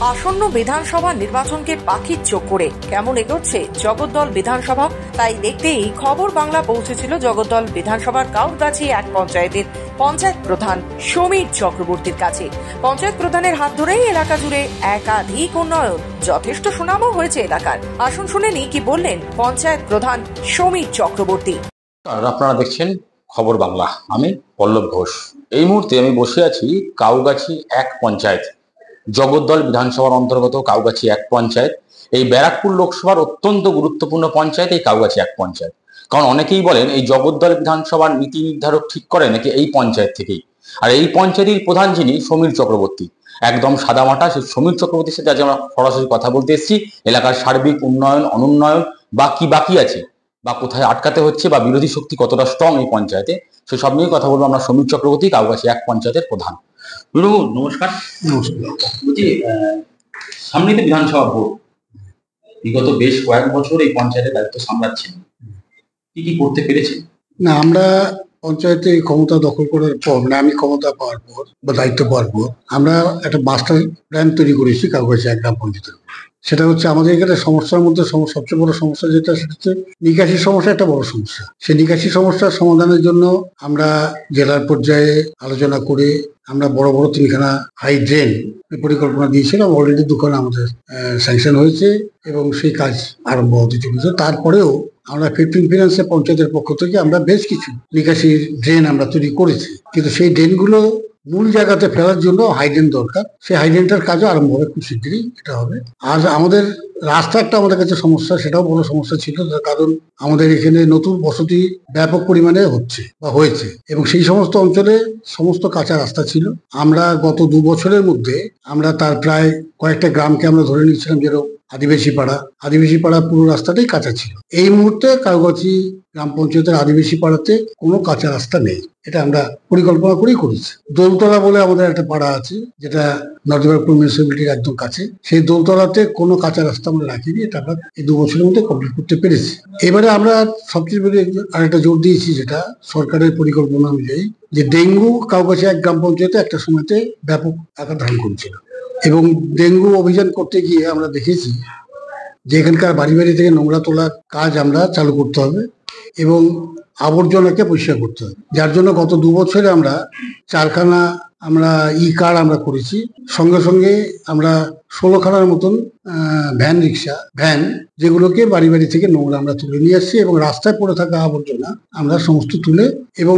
আসন্ন বিধানসভা নির্বাচনকে পাখির চোখ করে কেমন এগোচ্ছে জগদ্দল বিধানসভা, তাই দেখতেই খবর বাংলা পৌঁছেছিল জগদ্দল বিধানসভার কাউরগাছি এক পঞ্চায়েতের পঞ্চায়েত প্রধান সমীর চক্রবর্তীর কাছে। পঞ্চায়েত প্রধানের হাত ধরেই এলাকা জুড়ে একাধিক উন্নয়ন, যথেষ্ট সুনামও হয়েছে এলাকার। আসুন শুনে নি কি বললেন পঞ্চায়েত প্রধান সমীর চক্রবর্তী। আপনারা দেখছেন খবর বাংলা, আমি পল্লব ঘোষ। এই মুহূর্তে আমি বসে আছি কাউগাছি এক পঞ্চায়েত, জগদ্দল বিধানসভার অন্তর্গত কাউগাছি এক পঞ্চায়েত। এই ব্যারাকপুর লোকসভার অত্যন্ত গুরুত্বপূর্ণ পঞ্চায়েত এই কাউগাছি এক পঞ্চায়েত। কারণ অনেকেই বলেন এই জগদ্দল বিধানসভার নীতি নির্ধারক ঠিক করে নাকি এই পঞ্চায়েত থেকেই। আর এই পঞ্চায়েতের প্রধান যিনি সমীর চক্রবর্তী, একদম সাদামাটা। সেই সমীর চক্রবর্তীর সাথে আজ আমরা সরাসরি কথা বলতে এসেছি এলাকার সার্বিক উন্নয়ন, অনুন্নয়ন বা কি বাকি আছে, বা কোথায় আটকাতে হচ্ছে, বা বিরোধী শক্তি কতটা স্ট্রং এই পঞ্চায়েতে, সেসব নিয়ে কথা বলবো আমরা সমীর চক্রবর্তী, কাউগাছি এক পঞ্চায়েতের প্রধান। নমস্কার। বলছি, সামনে তো বিধানসভা ভোট, বিগত বেশ কয়েক বছর এই পঞ্চায়েতের দায়িত্ব সামলাচ্ছেন, কি কি করতে পেরেছেন? না, আমরা পঞ্চায়েতে ক্ষমতা দখল করার পর, মানে আমি ক্ষমতা পাওয়ার পর বা দায়িত্ব পাওয়ার পর, আমরা একটা মাস্টার প্ল্যান তৈরি করেছি কাউগাছি এক গ্রাম পঞ্চায়েতের। সেটা হচ্ছে আমাদের এখানে সমস্যার মধ্যে সবচেয়ে বড় সমস্যা যেটা, সেটা হচ্ছে নিকাশি সমস্যা, একটা বড় সমস্যা। সেই নিকাশি সমস্যার সমাধানের জন্য আমরা জেলার পর্যায়ে আলোচনা করে আমরা বড় বড় 3খানা হাই ড্রেন পরিকল্পনা দিয়েছিলাম। অলরেডি 2খানা আমাদের স্যাংশন হয়েছে এবং সেই কাজ আরম্ভ হতে চলেছে। তারপরেও আমরা 15 ফিনান্সের পঞ্চায়েতের পক্ষ থেকে আমরা বেশ কিছু নিকাশির ড্রেন আমরা তৈরি করেছি, কিন্তু সেই ড্রেনগুলো মূল জায়গাতে ফেলার জন্য হাইড্রেন দরকার। সেই হাইড্রেনটার কাজও আরম্ভ হবে খুব শীঘ্রই, এটা হবে। আর আমাদের রাস্তা একটা আমাদের কাছে সমস্যা, সেটাও বড় সমস্যা ছিল, তার কারণ আমাদের এখানে নতুন বসতি ব্যাপক পরিমাণে হচ্ছে বা হয়েছে, এবং সেই সমস্ত অঞ্চলে সমস্ত কাঁচা রাস্তা ছিল। আমরা গত 2 বছরের মধ্যে আমরা তার প্রায় কয়েকটা গ্রামকে আমরা ধরে নিয়েছিলাম, যেরকম আদিবাসী পাড়া পুরো রাস্তাটাই কাঁচা ছিল। এই মুহূর্তে কাউগাছি গ্রাম পঞ্চায়েতের আদিবাসী পাড়াতে কোনো কাঁচা রাস্তা নেই। এটা আমরা পরিকল্পনা করেই করেছি। দোলতলা বলে আমাদের একটা পাড়া আছে, যেটা নর্থ ব্যারাকপুর মিউনিসিপ্যালিটির একদম কাছে। সেই দোলতলাতে কোনো কাঁচা রাস্তা আমরা রাখিনি। এটা আমরা এই 2 বছরের মধ্যে কমপ্লিট করতে পেরেছি। এবারে আমরা সবচেয়ে বেশি আরেকটা জোর দিয়েছি, যেটা সরকারের পরিকল্পনা অনুযায়ী, যে ডেঙ্গু কাউগাছি এক গ্রাম পঞ্চায়েতে একটা সময়তে ব্যাপক আকার ধারণ করেছিল, এবং ডেঙ্গু অভিযান করতে গিয়ে আমরা দেখেছি যে এখানকার বাড়ি বাড়ি থেকে নোংরা তোলার কাজ আমরা চালু করতে হবে এবং আবর্জনাকে পরিষ্কার করতে হবে। যার জন্য গত 2 বছরে আমরা 4খানা আমরা কার্ড আমরা করেছি। সঙ্গে সঙ্গে আমরা 16খানার মতন ভ্যান, যেগুলোকে বাড়ি বাড়ি থেকে নোংরা আমরা তুলে নিয়ে আসছি, এবং রাস্তায় পড়ে থাকা আবর্জনা আমরা সমস্ত তুলে, এবং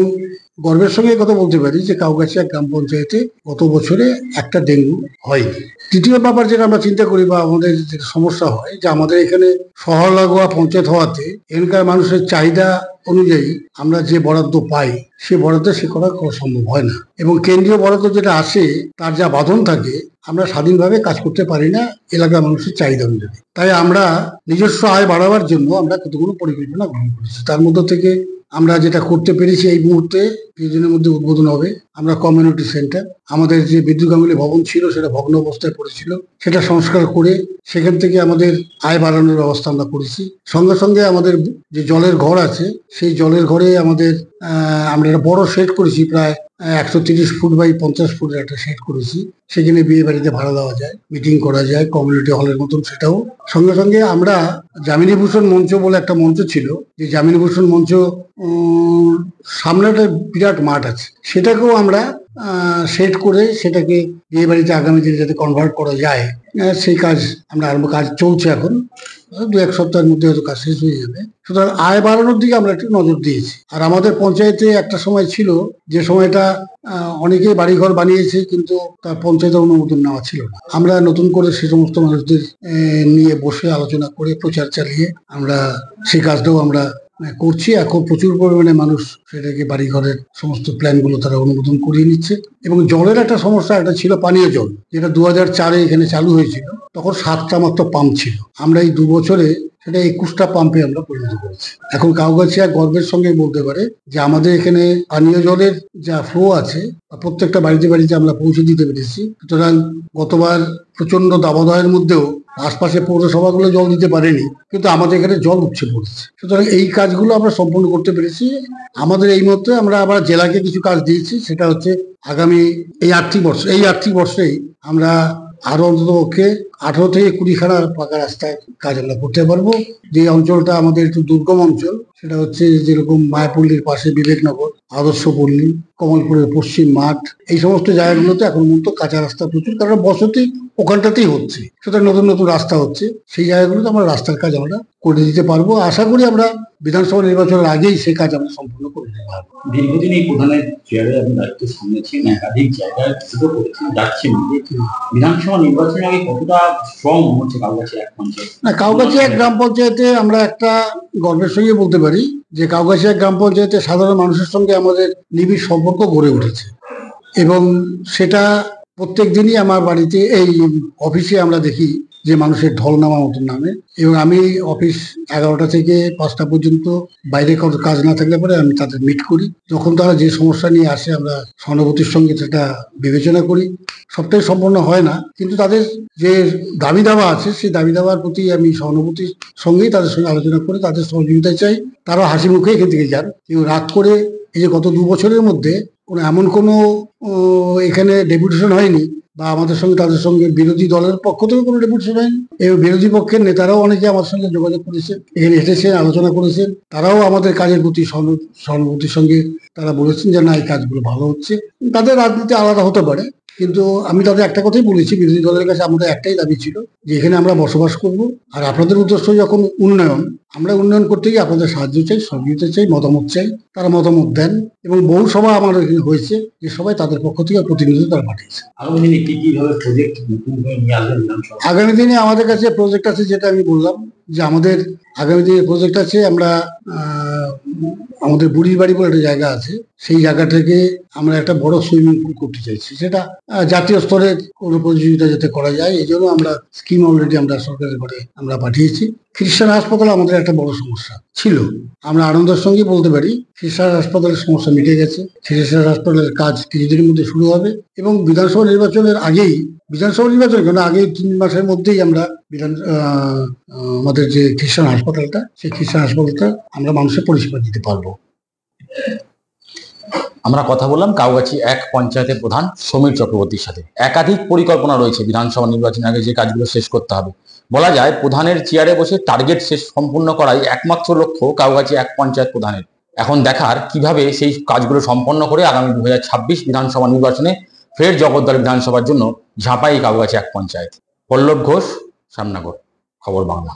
গর্বের সঙ্গে কথা বলতে পারি যে কাউগাছি এক গ্রাম পঞ্চায়েতে গত বছরে একটা ডেঙ্গু হয়নি। তৃতীয় ব্যাপার যেটা আমরা চিন্তা করি বা আমাদের যেটা সমস্যা হয়, যে আমাদের এখানে শহর লাগোয়া পঞ্চায়েত হওয়াতে এখানকার মানুষের চাহিদা অনুযায়ী আমরা যে বরাদ্দ পাই, সে বরাদ্দে সে করা সম্ভব হয় না, এবং কেন্দ্রীয় বরাদ্দ যেটা আসে তার যা বাঁধন থাকে, আমরা স্বাধীনভাবে কাজ করতে পারি না এলাকার মানুষের চাহিদা অনুযায়ী। তাই আমরা নিজস্ব আয় বাড়াবার জন্য আমরা কতগুলো পরিকল্পনা গ্রহণ করেছি। তার মধ্যে থেকে আমরা যেটা করতে পেরেছি, এই মুহূর্তে কিছুদিনের মধ্যে উদ্বোধন হবে আমরা কমিউনিটি সেন্টার। আমাদের যে বিদ্যুৎ গাঙ্গুলি ভবন ছিল, সেটা ভগ্ন অবস্থায় পড়েছিল, সেটা সংস্কার করে সেখান থেকে আমাদের আয় বাড়ানোর ব্যবস্থা আমরা করেছি। সঙ্গে সঙ্গে আমাদের যে জলের ঘর আছে, সেই জলের ঘরে আমাদের আমরা একটা বড় শেড করেছি, প্রায় 130 ফুট বাই 50 ফুটের একটা শেড করেছি। সেখানে বিয়ে বাড়িতে ভাড়া দেওয়া যায়, মিটিং করা যায়, কমিউনিটি হলের মতন সেটাও। সঙ্গে সঙ্গে আমরা যামিনী ভূষণ মঞ্চ বলে একটা মঞ্চ ছিল, যে যামিনী ভূষণ মঞ্চ সামনে একটা বিরাট মাঠ আছে, সেটাকেও আমরা সেট করে সেটাকে বিয়ে বাড়িতে আগামী দিনে যাতে কনভার্ট করা যায়, সেই কাজ আমরা কাজ চলছে। এখন 2-1 সপ্তাহের মধ্যে হয়তো কাজ শেষ হয়ে যাবে। সুতরাং আয় বাড়ানোর দিকে আমরা একটু নজর দিয়েছি। আর আমাদের পঞ্চায়েতে একটা সময় ছিল, যে সময়টা অনেকেই বাড়িঘর বানিয়েছে, কিন্তু তার পঞ্চায়েতের অনুমোদন নেওয়া ছিল না। আমরা নতুন করে সে সমস্ত মানুষদের নিয়ে বসে আলোচনা করে প্রচার চালিয়ে আমরা সেই কাজটাও আমরা করছি। এখন প্রচুর পরিমাণে মানুষ সেটাকে বাড়িঘরের সমস্ত প্ল্যানগুলো তারা অনুমোদন করিয়ে নিচ্ছে। এবং জলের একটা সমস্যা একটা ছিল, পানীয় জল, যেটা 2004-এ এখানে চালু হয়েছিল। তখন 7টা মাত্র পাম্প ছিল। আমরা এই 2 বছরে সেটা 21টা পাম্পে আমরা পরিণত করেছি। এখন কাউগাছি এক গর্বের সঙ্গে বলতে পারে যে আমাদের এখানে পানীয় জলের যা ফ্লো আছে, প্রত্যেকটা বাড়িতে বাড়িতে আমরা পৌঁছে দিতে পেরেছি। সুতরাং গতবার প্রচন্ড দাবদাহের মধ্যেও আশপাশে পৌরসভাগুলো জল দিতে পারেনি, কিন্তু আমাদের এখানে জল উপচে পড়েছে। সুতরাং এই কাজগুলো আমরা সম্পূর্ণ করতে পেরেছি। আমাদের এই মধ্যে আমরা আবার জেলাকে কিছু কাজ দিয়েছি, সেটা হচ্ছে আগামী এই আর্থিক বর্ষেই আমরা আরো অন্ততপক্ষে 18 থেকে 20খানা পাকা রাস্তার কাজ আমরা করতে পারবো। যে অঞ্চলটা আমাদের একটু দুর্গম অঞ্চল, সেটা হচ্ছে যেরকম মায়াপল্লীর পাশে বিবেকনগর, আদর্শপল্লী, কমলপুরের পশ্চিম মাঠ, এই সমস্ত জায়গাগুলোতে এখন মূলত কাঁচা রাস্তা প্রচুর, কারণ বসতি ওখানটাতেই হচ্ছে, সুতরাং নতুন নতুন রাস্তা হচ্ছে। সেই জায়গাগুলোতে আমরা রাস্তার কাজ আমরা করে দিতে পারবো। আশা করি আমরা বিধানসভা নির্বাচনের আগেই সেই কাজ আমরা সম্পূর্ণ করে দিতে পারবো। দীর্ঘদিন এই প্রধানের চেয়ারে আপনি দায়িত্ব সামলেছেন, একাধিক জায়গায় ভিজিটও করেছেন, যাচ্ছেন। বিধানসভা নির্বাচনের আগে কতটা স্ট্রং হচ্ছে কাউগাছি এক পঞ্চায়েত? না, কাউগাছি এক গ্রাম পঞ্চায়েতে আমরা একটা গর্বের সঙ্গে বলতে পারি যে কাউগাছি এক গ্রাম পঞ্চায়েতে সাধারণ মানুষের সঙ্গে আমাদের নিবিড় সম্পর্ক গড়ে উঠেছে, এবং সেটা প্রত্যেক দিনই আমার বাড়িতে এই অফিসে আমরা দেখি যে মানুষের ঢল নামা মতন নামে। এবং আমি অফিস 11টা থেকে 5টা পর্যন্ত বাইরে কোনো কাজ না থাকলে পরে আমি তাদের মিট করি। যখন তারা যে সমস্যা নিয়ে আসে আমরা সহানুভূতির সঙ্গে সেটা বিবেচনা করি। সবটাই সম্পূর্ণ হয় না, কিন্তু তাদের যে দাবি দাওয়া আছে সেই দাবি দাওয়ার প্রতি আমি সহানুভূতির সঙ্গেই তাদের সঙ্গে আলোচনা করে তাদের সহযোগিতা চাই। তারা হাসি মুখে এখান থেকে যান, কেউ রাগ করে। এই যে গত 2 বছরের মধ্যে এমন কোনো এখানে ডেপুটেশন হয়নি, বা আমাদের সঙ্গে তাদের সঙ্গে বিরোধী দলের পক্ষ থেকে কোনো ডেপুটেশন হয়নি। এবং বিরোধী পক্ষের নেতারাও অনেকে আমার সঙ্গে যোগাযোগ করেছেন, এখানে এসেছেন, আলোচনা করেছেন। তারাও আমাদের কাজের প্রতি সহানুভূতির সঙ্গে তারা বলেছেন যে না, এই কাজগুলো ভালো হচ্ছে। তাদের রাজনীতি আলাদা হতে পারে, কিন্তু আমি তাদের একটা কথাই বলেছি, বিরোধী দলের কাছে আমাদের একটাই দাবি ছিল যে এখানে আমরা বসবাস করব, আর আপনাদের উদ্দেশ্য যখন উন্নয়ন, আমরা উন্নয়ন করতে গিয়ে আপনাদের সাহায্য চাই, সহযোগিতা চাই, মতামত চাই। তারা মতামত দেন, এবং বহু সভা আমার এখানে হয়েছে, যে সবাই তাদের পক্ষ থেকে প্রতিনিধি তারা পাঠিয়েছে। আগামী দিনে কি কিভাবে প্রজেক্ট নতুন করে নিয়ে আসবেন বিধানসভা? আগামী দিনে আমাদের কাছে প্রজেক্ট আছে, যেটা আমি বললাম যে আমাদের আগামী দিনে প্রজেক্ট আছে। আমরা আমাদের বুড়ির বাড়ি বলে একটা জায়গা আছে, সেই জায়গা থেকে আমরা একটা বড় সুইমিং পুল করতে চাইছি। সেটা জাতীয় স্তরে কোনো প্রতিযোগিতা যাতে করা যায়, এই জন্য আমরা স্কিম অলরেডি আমরা সরকারের ঘরে আমরা পাঠিয়েছি। খ্রিস্টান হাসপাতাল আমাদের একটা বড় সমস্যা ছিল, আমরা আনন্দের সঙ্গে বলতে পারি খ্রিস্টান হাসপাতালের সমস্যা মিটে গেছে। খ্রিস্টান হাসপাতালের কাজ কিছুদিনের মধ্যে শুরু হবে, এবং বিধানসভা নির্বাচনের আগেই, বিধানসভা নির্বাচন কেন আগে 3 মাসের মধ্যেই আমরা আমাদের যে খ্রিস্টান হাসপাতালটা, সেই খ্রিস্টান হাসপাতালটা আমরা মানুষের পরিষেবা দিতে পারবো। আমরা কথা বললাম কাউগাছি এক পঞ্চায়েতের প্রধান সমীর চক্রবর্তীর সাথে। একাধিক পরিকল্পনা রয়েছে বিধানসভা নির্বাচনের আগে যে কাজগুলো শেষ করতে হবে। বলা যায় প্রধানের চেয়ারে বসে টার্গেট শেষ সম্পূর্ণ করাই একমাত্র লক্ষ্য কাউগাছি এক পঞ্চায়েত প্রধানের। এখন দেখার কিভাবে সেই কাজগুলো সম্পন্ন করে আগামী 2026 বিধানসভা নির্বাচনে ফের জগদ্দল বিধানসভার জন্য ঝাঁপাই কাউগাছি এক পঞ্চায়েত। পল্লব ঘোষ, শ্যামনগর, খবর বাংলা।